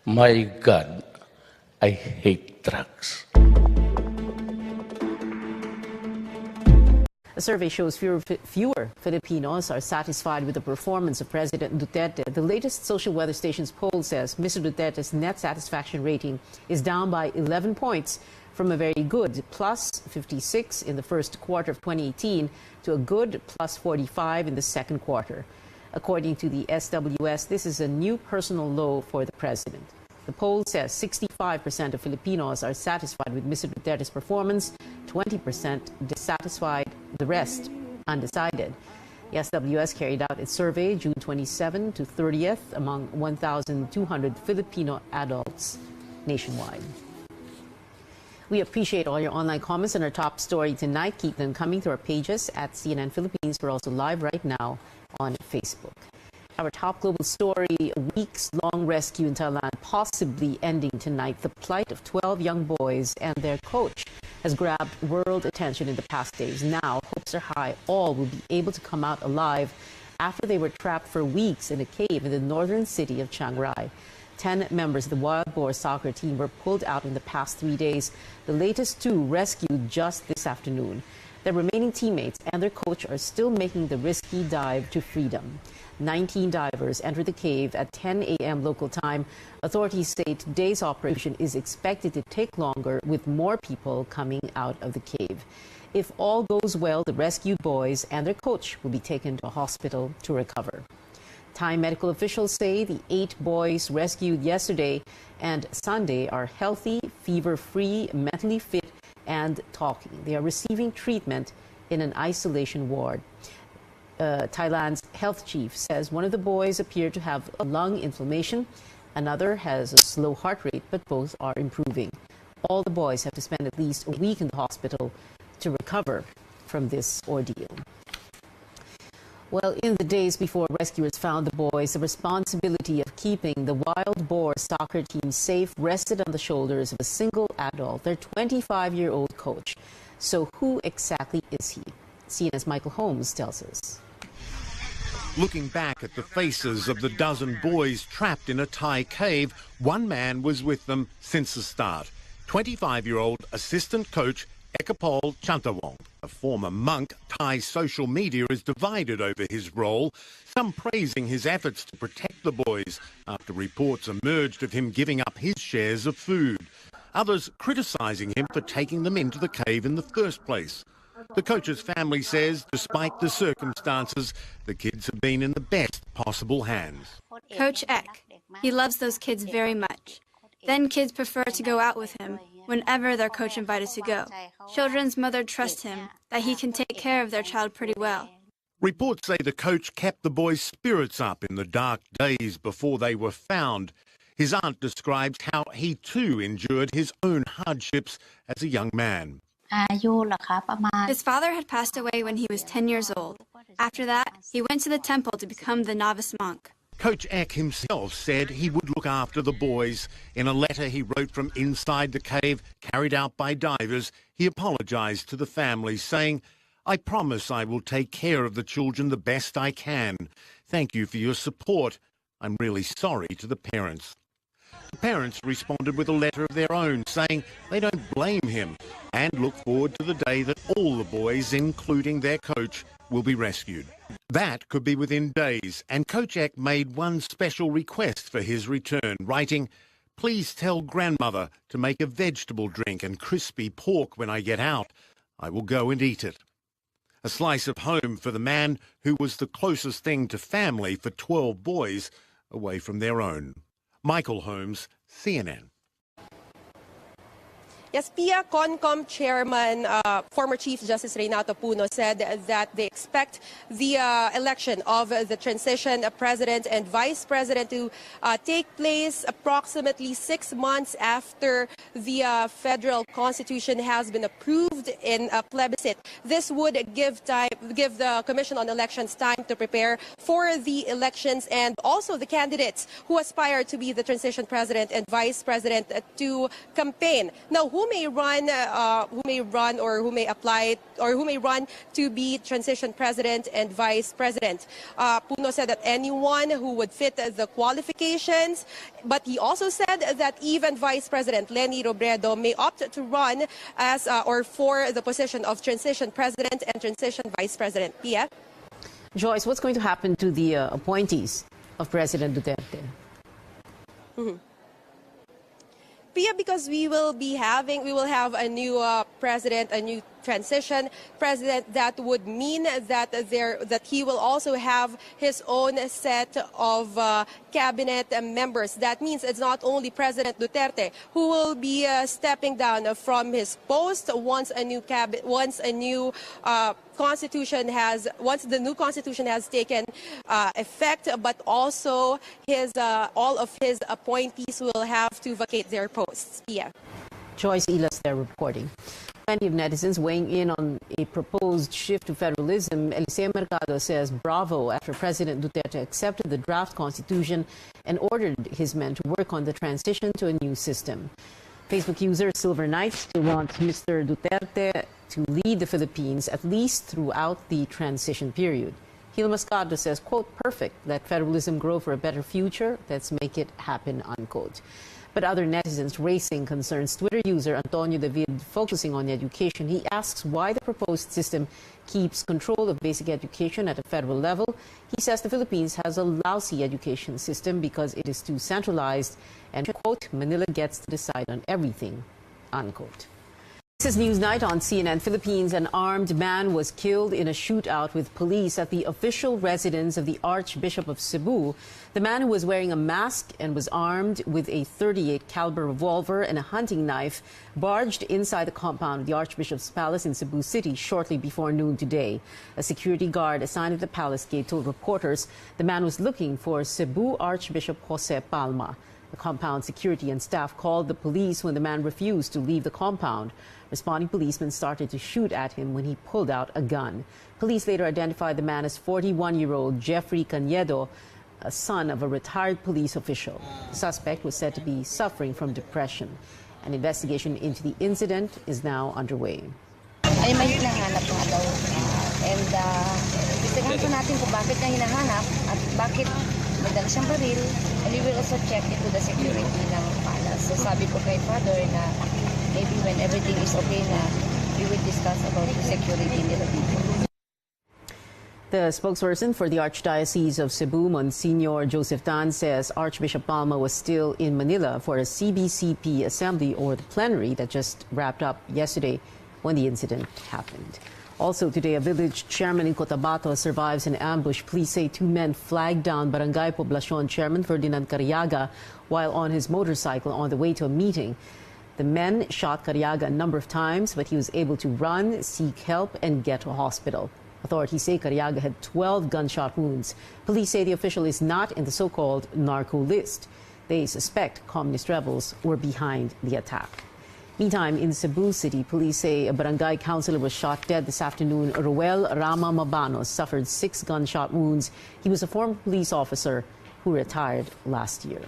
My God, I hate drugs. A survey shows fewer Filipinos are satisfied with the performance of President Duterte. The latest Social Weather Station's poll says Mr. Duterte's net satisfaction rating is down by 11 points from a very good plus 56 in the first quarter of 2018 to a good plus 45 in the second quarter. According to the SWS, this is a new personal low for the president. The poll says 65% of Filipinos are satisfied with Mr. Duterte's performance, 20% dissatisfied, the rest undecided. The SWS carried out its survey June 27 to 30th among 1,200 Filipino adults nationwide. We appreciate all your online comments on our top story tonight. Keep them coming to our pages at CNN Philippines. We're also live right now on Facebook. Our top global story, a weeks-long rescue in Thailand possibly ending tonight. The plight of 12 young boys and their coach has grabbed world attention in the past days. Now, hopes are high all will be able to come out alive after they were trapped for weeks in a cave in the northern city of Chiang Rai. 10 members of the wild boar soccer team were pulled out in the past 3 days. The latest 2 rescued just this afternoon. Their remaining teammates and their coach are still making the risky dive to freedom. 19 divers entered the cave at 10 a.m. local time. Authorities say today's operation is expected to take longer with more people coming out of the cave. If all goes well, the rescued boys and their coach will be taken to a hospital to recover. Thai medical officials say the 8 boys rescued yesterday and Sunday are healthy, fever-free, mentally fit, and talking. They are receiving treatment in an isolation ward. Thailand's health chief says one of the boys appeared to have a lung inflammation. Another has a slow heart rate, but both are improving. All the boys have to spend at least a week in the hospital to recover from this ordeal. Well, in the days before rescuers found the boys, the responsibility of keeping the wild boar soccer team safe rested on the shoulders of a single adult, their 25-year-old coach. So who exactly is he? CNN's Michael Holmes tells us. Looking back at the faces of the dozen boys trapped in a Thai cave, one man was with them since the start. 25-year-old assistant coach Ekapol Chantawong. A former monk, Thai social media is divided over his role, some praising his efforts to protect the boys after reports emerged of him giving up his shares of food. Others criticising him for taking them into the cave in the first place. The coach's family says, despite the circumstances, the kids have been in the best possible hands. Coach Ek, he loves those kids very much. Then kids prefer to go out with him whenever their coach invited to go. Children's mother trusts him that he can take care of their child pretty well. Reports say the coach kept the boys' spirits up in the dark days before they were found. His aunt describes how he too endured his own hardships as a young man. His father had passed away when he was 10 years old. After that, he went to the temple to become the novice monk. Coach Ek himself said he would look after the boys. In a letter he wrote from inside the cave, carried out by divers, he apologized to the family, saying, "I promise I will take care of the children the best I can. Thank you for your support. I'm really sorry to the parents." The parents responded with a letter of their own, saying they don't blame him and look forward to the day that all the boys, including their coach, will be rescued. That could be within days, and Coach Ek made one special request for his return, writing, "Please tell grandmother to make a vegetable drink and crispy pork when I get out. I will go and eat it." A slice of home for the man who was the closest thing to family for 12 boys away from their own. Michael Holmes, CNN. Yes, PIA CONCOM Chairman, former Chief Justice Reynato Puno said that they expect the election of the transition president and vice president to take place approximately 6 months after the federal constitution has been approved in a plebiscite. This would give the Commission on Elections time to prepare for the elections and also the candidates who aspire to be the transition president and vice president to campaign. Now, who who may run, or who may apply, or who may run to be transition president and vice president. Puno said that anyone who would fit the qualifications, but he also said that even Vice President Leni Robredo may opt to run as or for the position of transition president and transition vice president. Pia? Joyce, what's going to happen to the appointees of President Duterte? Pia, because we will have a new president, a new transition president. That would mean that he will also have his own set of cabinet members. That means it's not only President Duterte who will be stepping down from his post once the new constitution has taken effect, but also all of his appointees will have to vacate their posts. Yeah. Joyce Ilas there reporting. Plenty of netizens weighing in on a proposed shift to federalism. Eliseo Mercado says bravo after President Duterte accepted the draft constitution and ordered his men to work on the transition to a new system. Facebook user Silver Knight wants Mr. Duterte to lead the Philippines at least throughout the transition period. Gil Mascado says, quote, perfect, let federalism grow for a better future, let's make it happen, unquote. But other netizens raising concerns. Twitter user Antonio David focusing on education. He asks why the proposed system keeps control of basic education at a federal level. He says the Philippines has a lousy education system because it is too centralized and, quote, Manila gets to decide on everything, unquote. This is Newsnight on CNN Philippines. An armed man was killed in a shootout with police at the official residence of the Archbishop of Cebu. The man, who was wearing a mask and was armed with a .38 caliber revolver and a hunting knife, barged inside the compound of the Archbishop's palace in Cebu City shortly before noon today. A security guard assigned at the palace gate told reporters the man was looking for Cebu Archbishop Jose Palma. The compound security and staff called the police when the man refused to leave the compound. Responding policemen started to shoot at him when he pulled out a gun. Police later identified the man as 41-year-old Jeffrey Canedo, a son of a retired police official. The suspect was said to be suffering from depression. An investigation into the incident is now underway. Ay may hinahanap nga daw. And tignan po natin kung bakit niya hinahanap at bakit may dala siyang baril. And we will also check into the security ng palace. So sabi ko kay Father na maybe when everything is okay na we will discuss about the security nila dito. The spokesperson for the Archdiocese of Cebu, Monsignor Joseph Tan, says Archbishop Palma was still in Manila for a CBCP assembly, or the plenary, that just wrapped up yesterday when the incident happened. Also today, a village chairman in Cotabato survives an ambush. Police say two men flagged down Barangay Poblacion Chairman Ferdinand Cariaga while on his motorcycle on the way to a meeting. The men shot Cariaga a number of times, but he was able to run, seek help, and get to a hospital. Authorities say Cariaga had 12 gunshot wounds. Police say the official is not in the so-called narco list. They suspect communist rebels were behind the attack. Meantime, in Cebu City, police say a barangay councilor was shot dead this afternoon. Roel Rama Mabanos suffered 6 gunshot wounds. He was a former police officer who retired last year.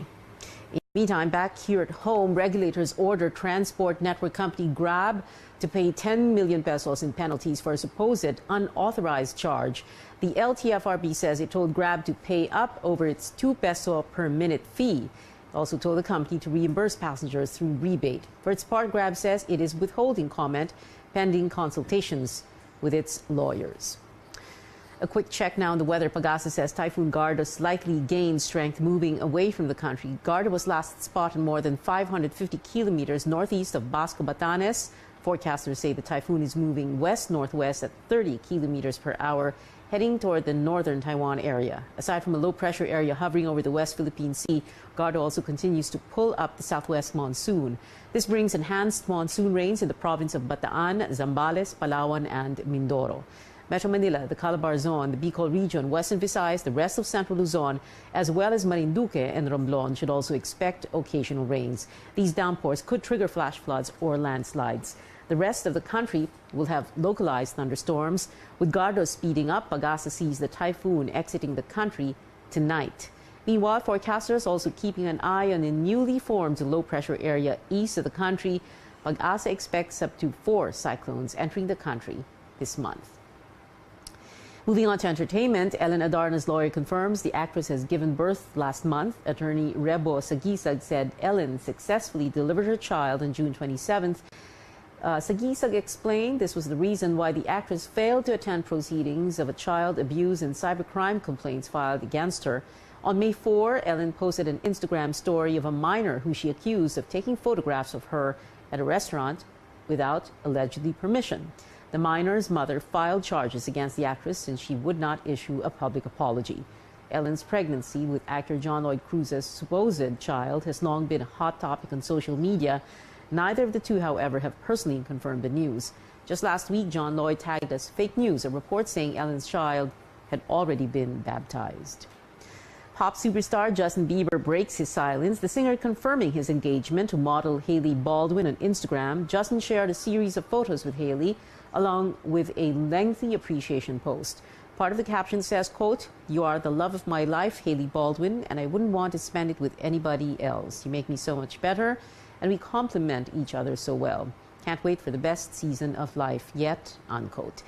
Meantime, back here at home, regulators ordered transport network company Grab to pay 10 million pesos in penalties for a supposed unauthorized charge. The LTFRB says it told Grab to pay up over its 2 peso per minute fee. It also told the company to reimburse passengers through rebate. For its part, Grab says it is withholding comment pending consultations with its lawyers. A quick check now on the weather. Pagasa says Typhoon Gardos likely gained strength moving away from the country. Gardo was last spotted more than 550 kilometers northeast of Basco, Batanes. Forecasters say the typhoon is moving west-northwest at 30 kilometers per hour, heading toward the northern Taiwan area. Aside from a low-pressure area hovering over the West Philippine Sea, Gardo also continues to pull up the southwest monsoon. This brings enhanced monsoon rains in the province of Bataan, Zambales, Palawan, and Mindoro. Metro Manila, the Calabar Zone, the Bicol region, Western Visayas, the rest of Central Luzon, as well as Marinduque and Romblon should also expect occasional rains. These downpours could trigger flash floods or landslides. The rest of the country will have localized thunderstorms. With Gardo speeding up, Pagasa sees the typhoon exiting the country tonight. Meanwhile, forecasters also keeping an eye on a newly formed low-pressure area east of the country. Pag-asa expects up to 4 cyclones entering the country this month. Moving on to entertainment, Ellen Adarna's lawyer confirms the actress has given birth last month. Attorney Rebo Sagisag said Ellen successfully delivered her child on June 27th. Sagisag explained this was the reason why the actress failed to attend proceedings of a child abuse and cybercrime complaints filed against her. On May 4, Ellen posted an Instagram story of a minor who she accused of taking photographs of her at a restaurant without allegedly permission. The minor's mother filed charges against the actress since she would not issue a public apology. Ellen's pregnancy with actor John Lloyd Cruz's supposed child has long been a hot topic on social media. Neither of the two, however, have personally confirmed the news. Just last week, John Lloyd tagged as fake news a report saying Ellen's child had already been baptized. Pop superstar Justin Bieber breaks his silence, the singer confirming his engagement to model Hailey Baldwin on Instagram. Justin shared a series of photos with Hailey, along with a lengthy appreciation post. Part of the caption says, quote, "You are the love of my life, Hailey Baldwin, and I wouldn't want to spend it with anybody else. You make me so much better, and we complement each other so well. Can't wait for the best season of life yet," unquote.